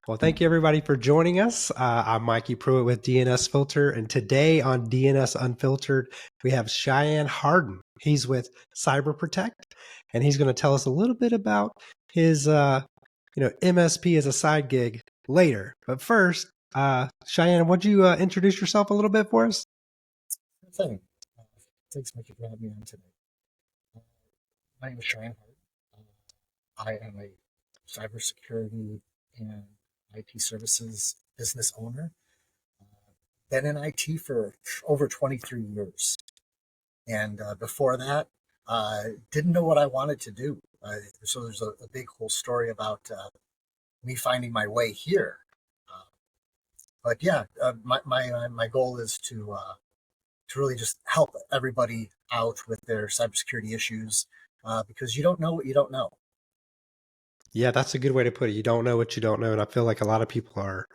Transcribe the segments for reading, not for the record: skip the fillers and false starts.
Well, thank you everybody for joining us. I'm Mikey Pruitt with DNS Filter, and today on DNS Unfiltered, we have Cheyenne Harden. He's with Cyber Protect, and he's going to tell us a little bit about his, MSP as a side gig later. But first, Cheyenne, would you introduce yourself a little bit for us? Thing. Thanks, Mikey, for having me on today. Uh, my name is Cheyenne Harden. I am a cybersecurity and IT services business owner. Been in IT for over 23 years. And before that, didn't know what I wanted to do. So there's a big whole story about me finding my way here. Uh, but yeah, my goal is to really just help everybody out with their cybersecurity issues because you don't know what you don't know. Yeah, that's a good way to put it. You don't know what you don't know, and I feel like a lot of people are.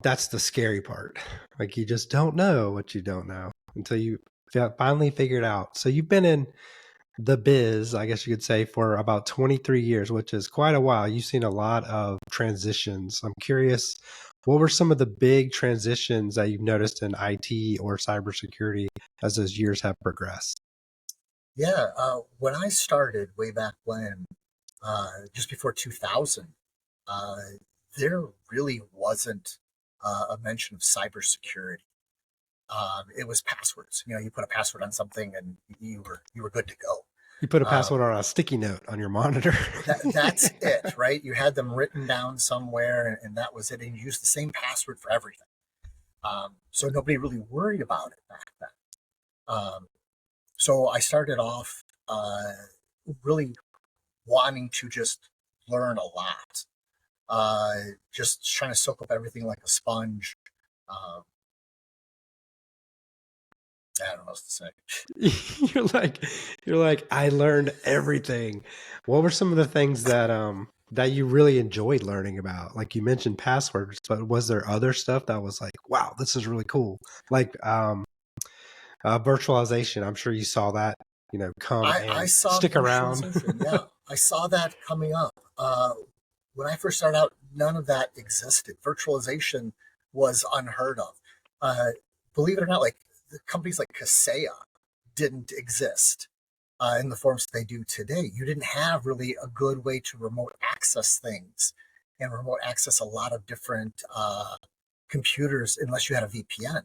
That's the scary part. Like you just don't know what you don't know until you finally figure it out. So you've been in the biz, I guess you could say, for about 23 years, which is quite a while. You've seen a lot of transitions. I'm curious, what were some of the big transitions that you've noticed in IT or cybersecurity as those years have progressed? Yeah, when I started way back when, just before 2000, uh, there really wasn't a mention of cybersecurity. It was passwords. You know, you put a password on something and you were good to go. You put a Um, password on a sticky note on your monitor. that's it, right? You had them written down somewhere, and that was it. And you used the same password for everything. So nobody really worried about it back then. Um, so I started off really wanting to just learn a lot, just trying to soak up everything like a sponge. Um, I don't know what to say. you're like you're like I learned everything. What were some of the things that you really enjoyed learning about? Like you mentioned passwords, but was there other stuff that was like, wow, this is really cool? Like virtualization. I'm sure you saw that, come I and saw stick around. virtualization. Yeah, I saw that coming up. When I first started out, none of that existed. Virtualization was unheard of. Uh, Believe it or not, like the companies like Kaseya didn't exist in the forms they do today. You didn't have really a good way to remote access things and remote access a lot of different computers unless you had a VPN.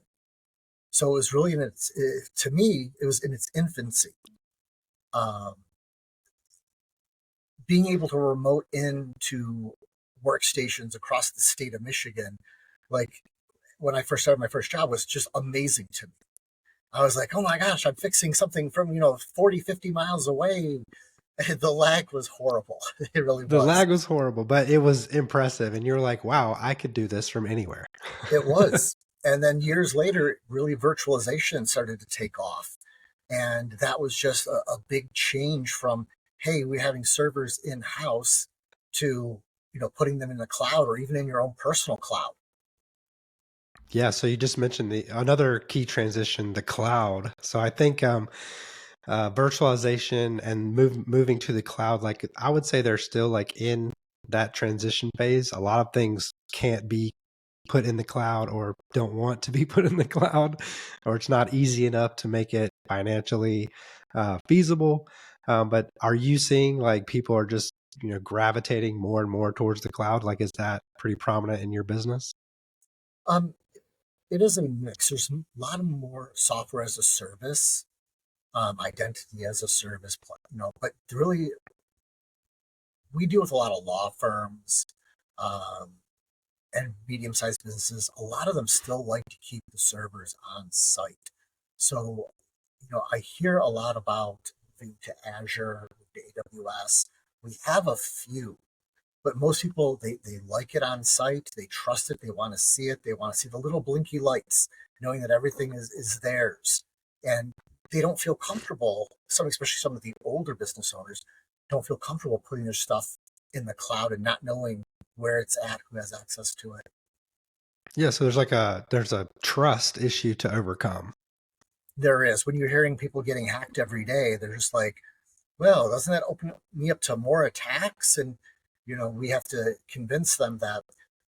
So it was really to me, it was in its infancy. Um, Being able to remote into workstations across the state of Michigan, like when I first started my first job, was just amazing to me. I was like, oh my gosh, I'm fixing something from, 40, 50 miles away. The lag was horrible. It really The was. lag was horrible, but it was impressive, and you're like, wow, I could do this from anywhere. It was. And then years later, really virtualization started to take off. And that was just a big change from, hey, we're having servers in house to, putting them in the cloud or even in your own personal cloud. Yeah, so you just mentioned the another key transition, the cloud. So I think virtualization and moving to the cloud, like I would say they're still like in that transition phase. A lot of things can't be put in the cloud or don't want to be put in the cloud, or it's not easy enough to make it financially feasible. But are you seeing like people are just gravitating more and more towards the cloud? Like, is that pretty prominent in your business? Um, it is a mix. There's a lot of more software as a service, identity as a service, but really we deal with a lot of law firms, um, and medium-sized businesses. A lot of them still like to keep the servers on site. So, I hear a lot about moving to Azure, to AWS. We have a few, but most people they like it on site. They trust it. They want to see it. They want to see the little blinky lights, knowing that everything is theirs. And they don't feel comfortable. Especially some of the older business owners, don't feel comfortable putting their stuff in the cloud and not knowing where it's at, who has access to it. Yeah, so there's a trust issue to overcome. There is. When you're hearing people getting hacked every day, they're just like, well, doesn't that open me up to more attacks? And We have to convince them that,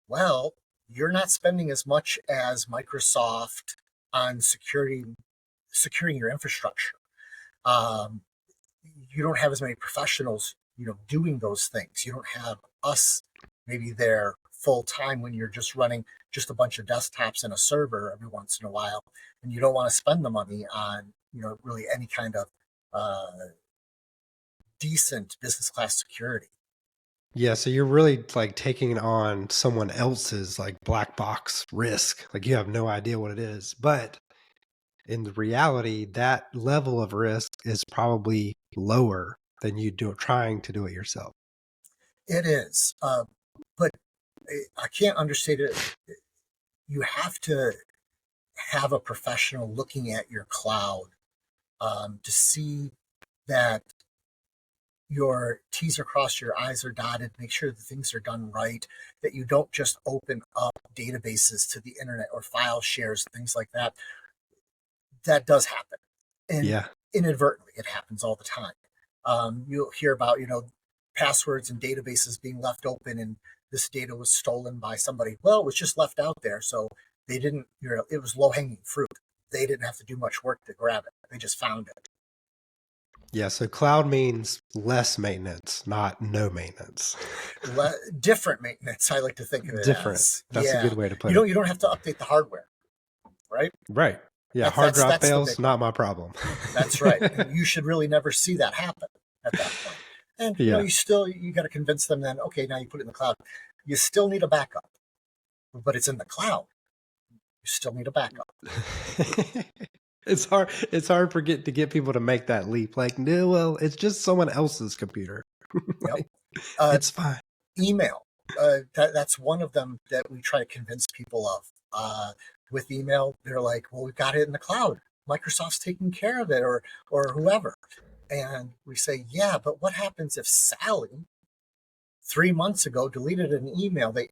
well, you're not spending as much as Microsoft on securing your infrastructure. Um, you don't have as many professionals, doing those things. You don't have us maybe there full time when you're just running just a bunch of desktops and a server every once in a while, and you don't want to spend the money on, really any kind of decent business class security. Yeah, so you're really like taking on someone else's like black box risk. Like you have no idea what it is. But in the reality, that level of risk is probably lower than you do trying to do it yourself. It is, but I can't understate it. You have to have a professional looking at your cloud to see that your T's are crossed, your I's are dotted, make sure that things are done right, that you don't just open up databases to the internet or file shares, things like that. That does happen. And Yeah. inadvertently, it happens all the time. You'll hear about, passwords and databases being left open and this data was stolen by somebody. Well, it was just left out there. So they didn't, it was low hanging fruit. They didn't have to do much work to grab it. They just found it. Yeah. So cloud means less maintenance, not no maintenance. Different maintenance, I like to think of it Different. as. That's a Yeah. good way to You put it. don't you don't have to update the hardware, right? Right. Yeah. That's Hard that's drive that's the fails, big one. not my problem. That's right. And you should really never see that happen at that point. And Yeah. you got to convince them then, okay, now you put it in the cloud. You still need a backup, but it's in the cloud. You still need a backup. It's hard. It's hard to get people to make that leap. Like, no, well, it's just someone else's computer. Yep. Like, Uh, it's fine. email. That's one of them that we try to convince people of. With email, they're like, "Well, we've got it in the cloud. Microsoft's taking care of it, or whoever." And we say, "Yeah, but what happens if Sally 3 months ago deleted an email that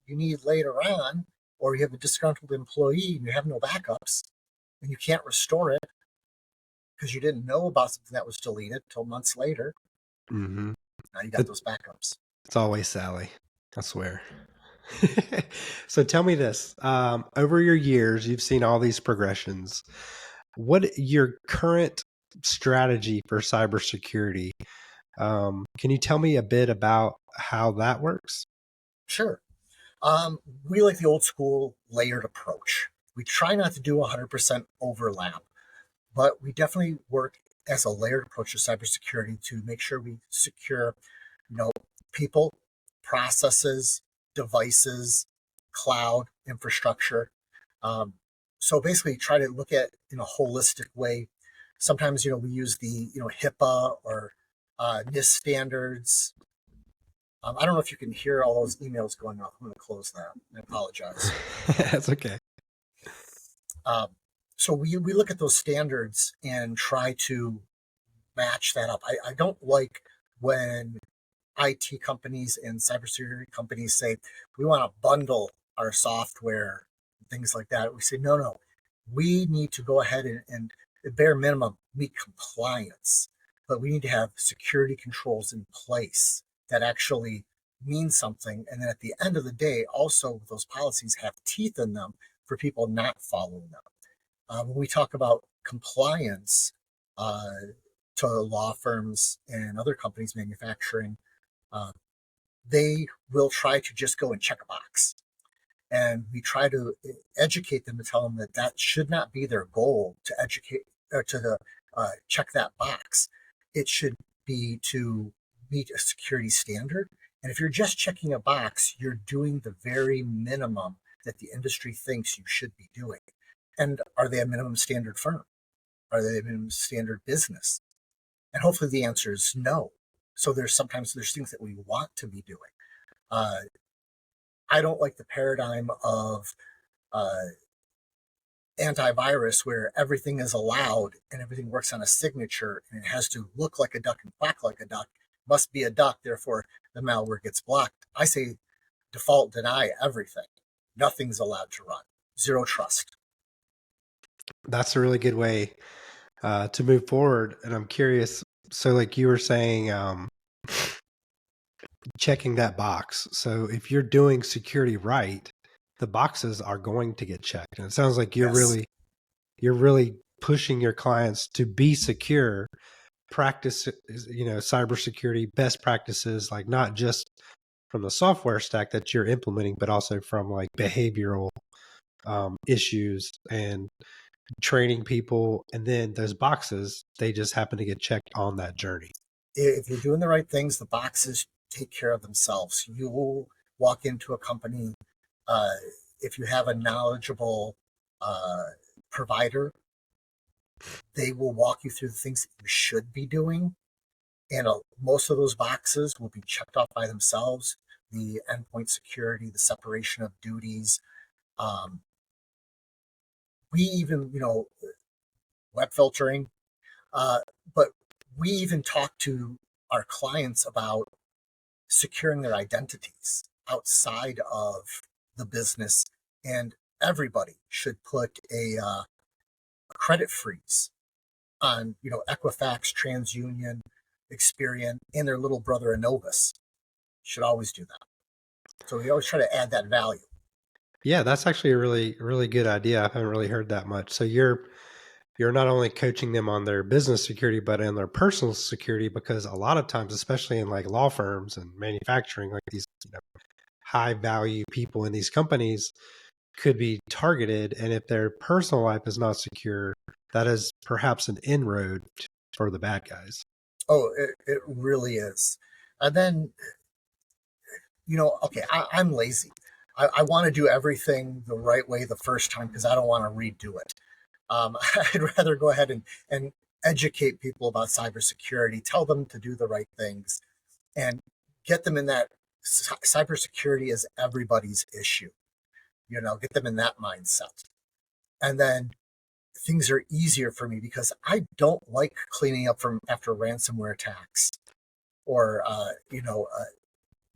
you need later on, or you have a disgruntled employee and you have no backups and you can't restore it because you didn't know about something that was deleted till months later? Hmm. Now you got those backups." It's always Sally. I swear. So tell me this. Over your years, you've seen all these progressions. What your current strategy for cybersecurity? Can you tell me a bit about how that works? Sure. We like the old school layered approach. We try not to do 100% overlap, but we definitely work as a layered approach to cybersecurity to make sure we secure, you know, people, processes, devices, cloud infrastructure. Um, so basically, try to look at in a holistic way. Sometimes, we use the HIPAA or NIST standards. I don't know if you can hear all those emails going off. I'm going to close that. I apologize. That's okay. Um, so we look at those standards and try to match that up. I don't like when IT companies and cybersecurity companies say we want to bundle our software, things like that. We say no, no, we need to go ahead and at bare minimum meet compliance, but we need to have security controls in place that actually mean something. And then at the end of the day, also those policies have teeth in them for people not following them. When we talk about compliance uh, to law firms and other companies manufacturing, uh, they will try to just go and check a box. And we try to educate them and tell them that that should not be their goal to educate or to check that box. It should be to meet a security standard. And if you're just checking a box, you're doing the very minimum that the industry thinks you should be doing. And are they a minimum standard firm? Are they a minimum standard business? And hopefully the answer is no. So there's things that we want to be doing. Uh, I don't like the paradigm of uh, antivirus where everything is allowed and everything works on a signature and it has to look like a duck and quack like a duck. Must be a duck, therefore the malware gets blocked. I say default deny everything. Nothing's allowed to run. Zero trust. That's a really good way to move forward. And I'm curious. So, like you were saying, checking that box. So if you're doing security right, the boxes are going to get checked. And it sounds like Yes. you're really pushing your clients to be secure, practice, cybersecurity best practices, like not just from the software stack that you're implementing, but also from like behavioral issues and training people. And then those boxes, they just happen to get checked on that journey. If you're doing the right things, the boxes take care of themselves. You will walk into a company, uh, if you have a knowledgeable uh, provider, they will walk you through the things that you should be doing. And most of those boxes will be checked off by themselves. The endpoint security, the separation of duties. Um, we even, web filtering, uh, but we even talk to our clients about securing their identities outside of the business. And everybody should put a credit freeze on, Equifax, TransUnion, Experian, and their little brother Innovus. Should always do that. So we always try to add that value. Yeah, that's actually a really, really good idea. I haven't really heard that much. So you're not only coaching them on their business security, but in their personal security, because a lot of times, especially in like law firms and manufacturing, like these high value people in these companies could be targeted. And if their personal life is not secure, that is perhaps an inroad for the bad guys. Oh, it really is. And then, okay, I'm lazy. I want to do everything the right way the first time because I don't want to redo it. I'd rather go ahead and educate people about cybersecurity, tell them to do the right things, and get them in that cybersecurity is everybody's issue. Get them in that mindset. And then things are easier for me because I don't like cleaning up from after ransomware attacks or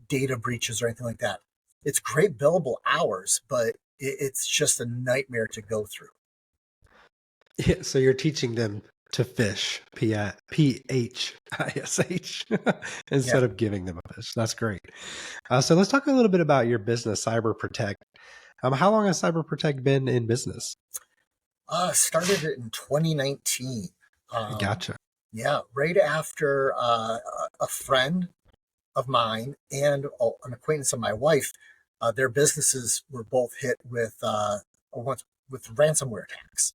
data breaches or anything like that. It's great billable hours, but it's just a nightmare to go through. Yeah, so you're teaching them to fish, Phish, Yeah. instead of giving them a fish. That's great. So let's talk a little bit about your business, Cyber Protect. How long has Cyber Protect been in business? Started it in 2019. Um, Gotcha. yeah, right after a friend of mine and an acquaintance of my wife, their businesses were both hit with ransomware attacks.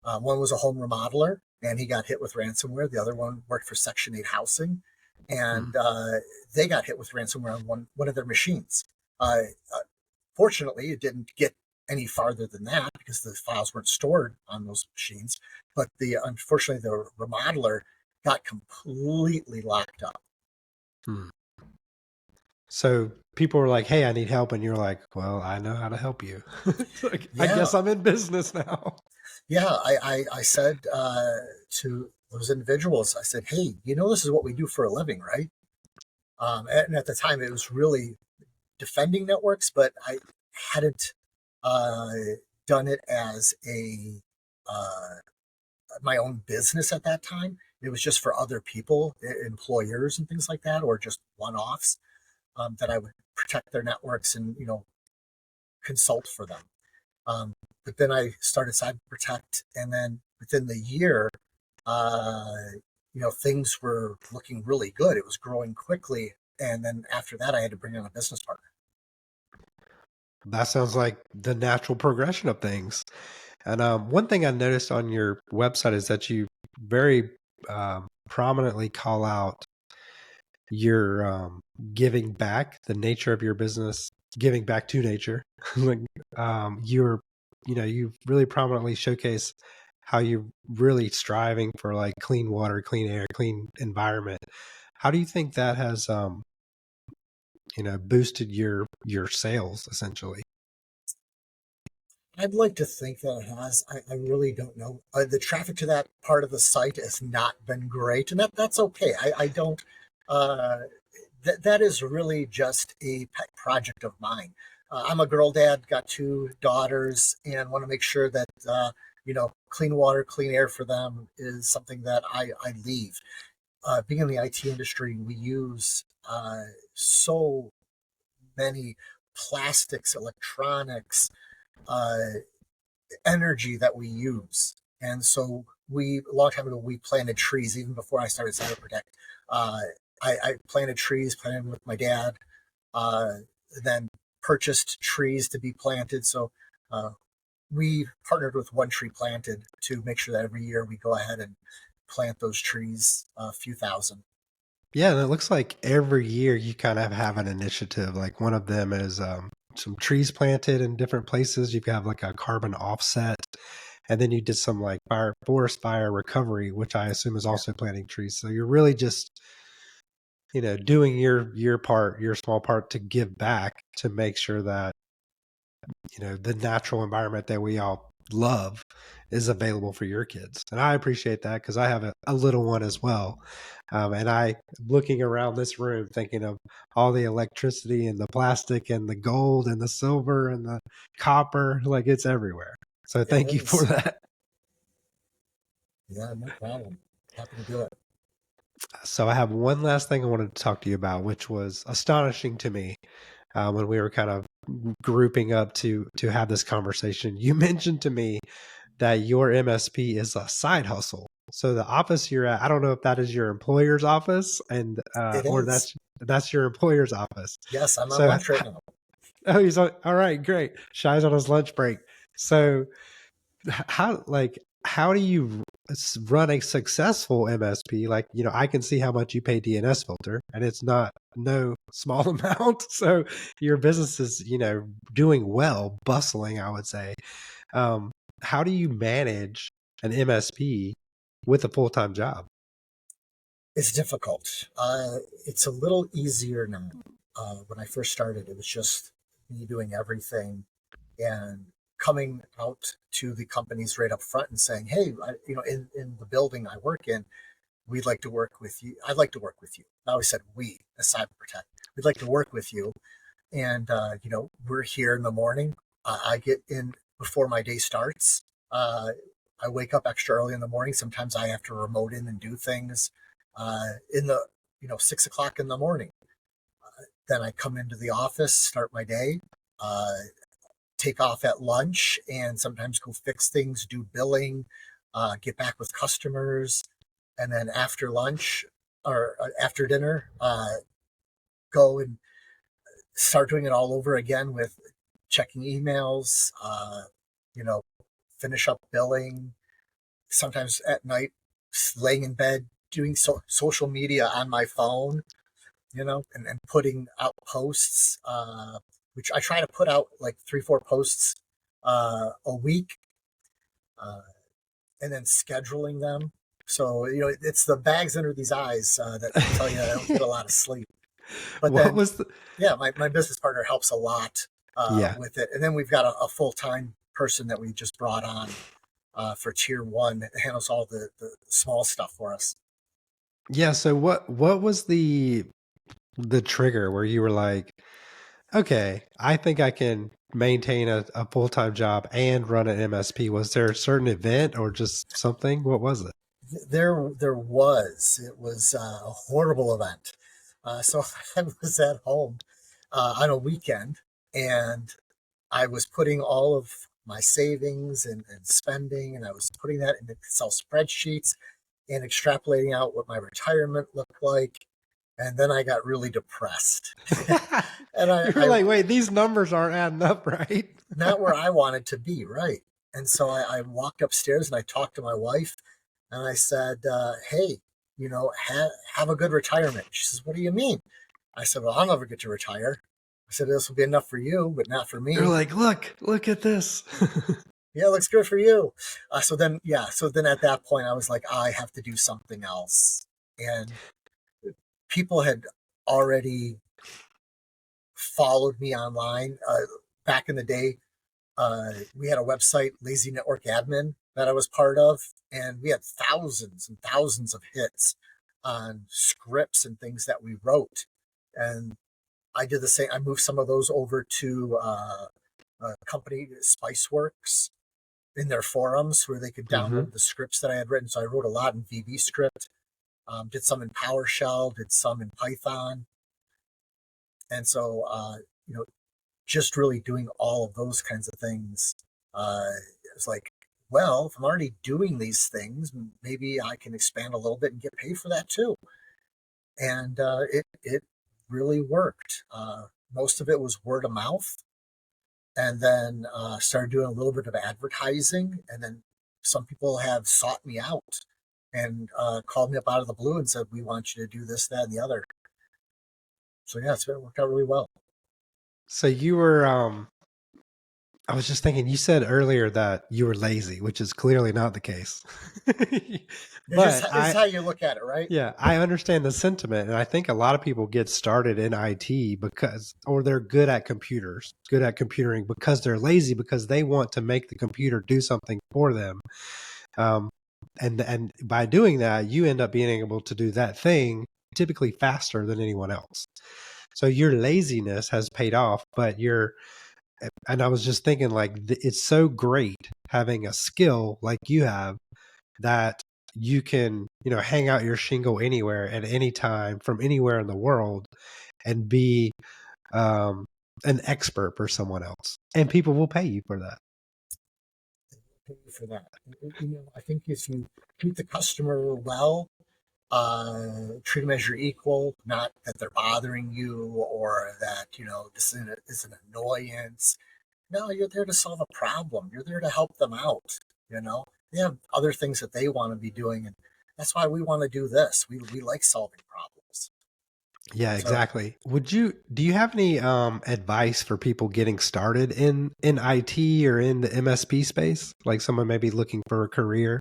One was a home remodeler, and he got hit with ransomware. The other one worked for Section 8 housing, Hmm. and they got hit with ransomware on one of their machines. Uh, uh, Fortunately, it didn't get any farther than that because the files weren't stored on those machines. But unfortunately, the remodeler got completely locked up. Hmm. So people were like, "Hey, I need help," and you're like, "Well, I know how to help you." It's like, I Yeah, guess I'm in business now. yeah. I said to those individuals, I said, "Hey, this is what we do for a living, right?" And at the time, it was really defending networks, but I hadn't uh, done it as a uh, my own business at that time. It was just for other people, employers and things like that, or just one-offs that I would protect their networks and consult for them. Um, but then I started Cyber Protect, and then within the year, uh, things were looking really good. It was growing quickly, and then after that, I had to bring on a business partner. That sounds like the natural progression of things. And one thing I noticed on your website is that you very prominently call out your giving back, the nature of your business, giving back to nature. Like you're, you really prominently showcase how you're really striving for like clean water, clean air, clean environment. How do you think that has, boosted your sales essentially? I'd like to think that it has. I really don't know. The traffic to that part of the site has not been great, and that's okay. I don't. Uh, that is really just a pet project of mine. I'm a girl dad, got two daughters, and want to make sure that clean water, clean air for them is something that I leave. Being in the IT industry, we use so many plastics, electronics, uh, energy that we use. And so a long time ago, we planted trees even before I started Cyber Protect. Uh, I planted trees, planted with my dad, uh, then purchased trees to be planted. So uh, we partnered with One Tree Planted to make sure that every year we go ahead and plant those trees, a few thousand. Yeah, and it looks like every year you kind of have an initiative. Like one of them is some trees planted in different places. You have like a carbon offset, and then you did some like forest fire recovery, which I assume is Yeah, also planting trees. So you're really just doing your part, your small part to give back to make sure that the natural environment that we all love is available for your kids. And I appreciate that because I have a little one as well. And I looking around this room thinking of all the electricity and the plastic and the gold and the silver and the copper, like it's everywhere. So it thank you for is. that. Yeah, no problem. Happy to do it. So I have one last thing I wanted to talk to you about, which was astonishing to me when we were kind of grouping up to have this conversation. You mentioned to me that your MSP is a side hustle. So the office you're at, I don't know if that is your employer's office and It or is. that's your employer's office. Yes, I'm on So lunch right now. oh, he's on. All right, great. Shy's on his lunch break. So how do you run a successful MSP? Like, I can see how much you pay DNS filter and it's not no small amount. So your business is, doing well, bustling, I would say. Um, how do you manage an MSP with a full-time job? It's difficult. It's a little easier now. When I first started, it was just me doing everything and coming out to the companies right up front and saying, "Hey, in the building I work in, we'd like to work with you. I'd like to work with you." I always said we, as Cyber Protect, we'd like to work with you, and we're here in the morning. I get in before my day starts. Uh, I wake up extra early in the morning. Sometimes I have to remote in and do things in the 6 o'clock in the morning. Then I come into the office, start my day, uh, take off at lunch, and sometimes go fix things, do billing, get back with customers, and then after lunch or after dinner, go and start doing it all over again with checking emails, you know, finish up billing. Sometimes at night, laying in bed, doing social media on my phone, and putting out posts, which I try to put out like 3, 4 posts a week, uh, and then scheduling them. So, it's the bags under these eyes that tell you I don't get a lot of sleep. But What then, was the yeah, my business partner helps a lot Yeah. with it. And then we've got a full time person that we just brought on for tier one that handles all the small stuff for us. Yeah, so what was the trigger where you were like, okay, I think I can maintain a full-time job and run an MSP? Was there a certain event or just something? What was it? It was a horrible event. So I was at home on a weekend, and I was putting all of my savings and spending, and I was putting that in Excel spreadsheets and extrapolating out what my retirement looked like. And then I got really depressed. And You were I like, wait, these numbers aren't adding up, right? not where I wanted to be, right? And so I walked upstairs and I talked to my wife, and I said, "Hey, have a good retirement." She says, "What do you mean?" I said, "Well, I'll never get to retire." I said, "This will be enough for you, but not for You're me." like, look at this. Yeah, looks good for you. So then at that point, I was like, I have to do something else. And people had already followed me online. Back in the day, we had a website, Lazy Network Admin, that I was part of, and we had thousands and thousands of hits on scripts and things that we wrote. And I did the same. I moved some of those over to a company, Spiceworks, in their forums where they could Hmm. download the scripts that I had written. So I wrote a lot in VB script, did some in PowerShell, did some in Python, And so, just really doing all of those kinds of things, uh, it's like, well, if I'm already doing these things, maybe I can expand a little bit and get paid for that too. And it really worked. Most of it was word of mouth, and then started doing a little bit of advertising, and then some people have sought me out and called me up out of the blue and said, "We want you to do this, that, and the other." So yeah, it's worked out really well. So you were, I was just thinking, you said earlier that you were lazy, which is clearly not the case. But It's how you look at it, right? yeah, I understand the sentiment. And I think a lot of people get started in IT because, or they're good at computers, good at computering because they're lazy, because they want to make the computer do something for them. Um, and by doing that, you end up being able to do that thing typically faster than anyone else. So your laziness has paid off, but and I was just thinking, like, it's so great having a skill like you have that you can, hang out your shingle anywhere at any time from anywhere in the world and be an expert for someone else. And people will pay you for that. Pay you for that. I think if you treat the customer well, treat them as your equal, not that they're bothering you or that this is an annoyance. No, you're there to solve a problem. You're there to help them out. They have other things that they want to be doing, and that's why we want to do this. We like solving problems. Yeah, So exactly. Do you have any advice for people getting started in IT or in the MSP space? Like someone maybe looking for a career?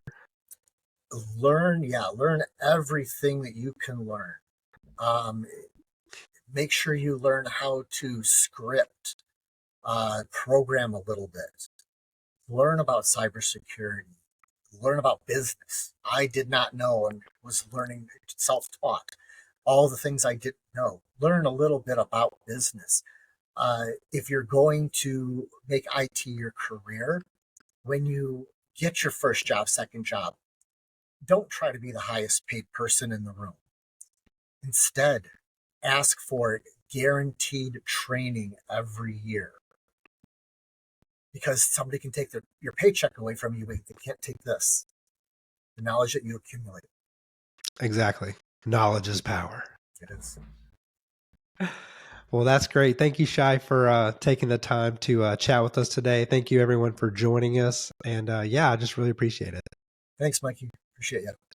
learn everything that you can learn. Um, Make sure you learn how to script, program a little bit, learn about cybersecurity, learn about business. I did not know and was learning self taught all the things I didn't know. Learn a little bit about business. If you're going to make IT your career, when you get your first job, second job, don't try to be the highest paid person in the room. Instead, ask for guaranteed training every year, because somebody can take your paycheck away from you, but they can't take this, the knowledge that you accumulate. Exactly. Knowledge is power. It is. Well, that's great. Thank you, Chey, for taking the time to chat with us today. Thank you, everyone, for joining us. And yeah, I just really appreciate it. Thanks, Mikey. Appreciate you.